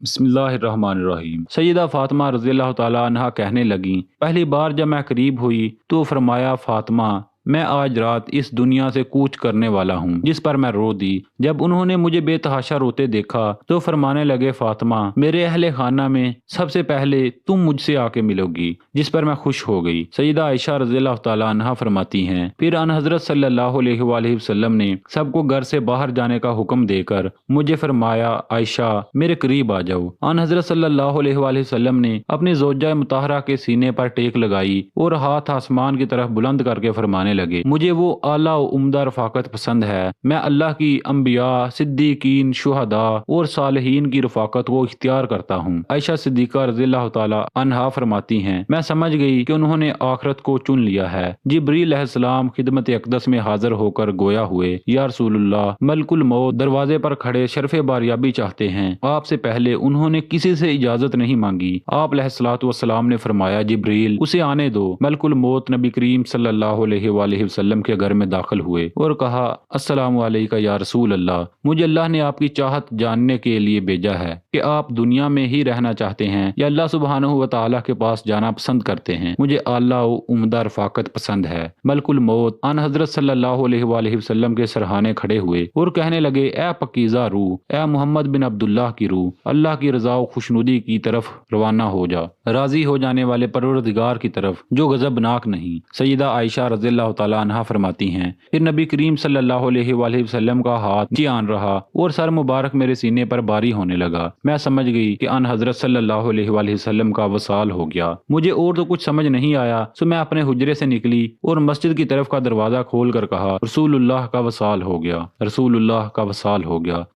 بسم اللہ الرحمن الرحیم۔ سیدہ فاطمہ رضی اللہ تعالیٰ عنہا کہنے لگیں، پہلی بار جب میں قریب ہوئی تو فرمایا، فاطمہ میں آج رات اس دنیا سے کوچ کرنے والا ہوں، جس پر میں رو دی۔ جب انہوں نے مجھے بے تحاشا روتے دیکھا تو فرمانے لگے، فاطمہ میرے اہل خانہ میں سب سے پہلے تم مجھ سے آ کے ملو گی، جس پر میں خوش ہو گئی۔ سیدہ عائشہ رضی اللہ تعالیٰ عنہا فرماتی ہیں، پھر ان حضرت صلی اللہ علیہ وآلہ وسلم نے سب کو گھر سے باہر جانے کا حکم دے کر مجھے فرمایا، عائشہ میرے قریب آ جاؤ۔ ان حضرت صلی اللہ علیہ وآلہ وسلم نے اپنی زوجہ مطہرہ کے سینے پر ٹیک لگائی اور ہاتھ آسمان کی طرف بلند کر کے فرمانے لگے، مجھے وہ اعلیٰ و عمدہ رفاقت پسند ہے، میں اللہ کی انبیاء، صدیقین، شہداء اور صالحین کی رفاقت کو اختیار کرتا ہوں۔ عائشہ صدیقہ رضی اللہ تعالی عنہا فرماتی ہیں، میں سمجھ گئی کہ انہوں نے آخرت کو چن لیا ہے۔ جبریل علیہ السلام خدمت اقدس میں حاضر ہو کر گویا ہوئے، یا رسول اللہ، ملک الموت دروازے پر کھڑے شرف باریابی چاہتے ہیں، آپ سے پہلے انہوں نے کسی سے اجازت نہیں مانگی۔ آپ علیہ الصلوۃ والسلام نے فرمایا، جبریل اسے آنے دو۔ ملک الموت نبی کریم صلی اللہ علیہ وآلہ وسلم کے گھر میں داخل ہوئے اور کہا، السلام علیکم یا رسول اللہ، مجھے اللہ نے آپ کی چاہت جاننے کے لیے بھیجا ہے کہ آپ دنیا میں ہی رہنا چاہتے ہیں یا اللہ سبحانہ و تعالیٰ کے پاس جانا پسند کرتے ہیں۔ مجھے اعلیٰ و عمدہ رفاقت پسند ہے۔ ملک الموت ان حضرت صلی اللہ علیہ وآلہ وسلم کے سرہانے کھڑے ہوئے اور کہنے لگے، اے پکیزہ روح، اے محمد بن عبداللہ کی روح، اللہ کی رضا و خوشنودی کی طرف روانہ ہو جا، راضی ہو جانے والے پروردگار کی طرف جو غضبناک نہیں۔ سیدہ عائشہ رضی اللہ تعالیٰ عنہا فرماتی ہیں، پھر نبی کریم صلی اللہ علیہ وآلہ وسلم کا ہاتھ نیچے آن رہا اور سر مبارک میرے سینے پر باری ہونے لگا۔ میں سمجھ گئی کہ ان حضرت صلی اللہ علیہ وآلہ وسلم کا وصال ہو گیا۔ مجھے اور تو کچھ سمجھ نہیں آیا، سو میں اپنے حجرے سے نکلی اور مسجد کی طرف کا دروازہ کھول کر کہا، رسول اللہ کا وصال ہو گیا، رسول اللہ کا وصال ہو گیا۔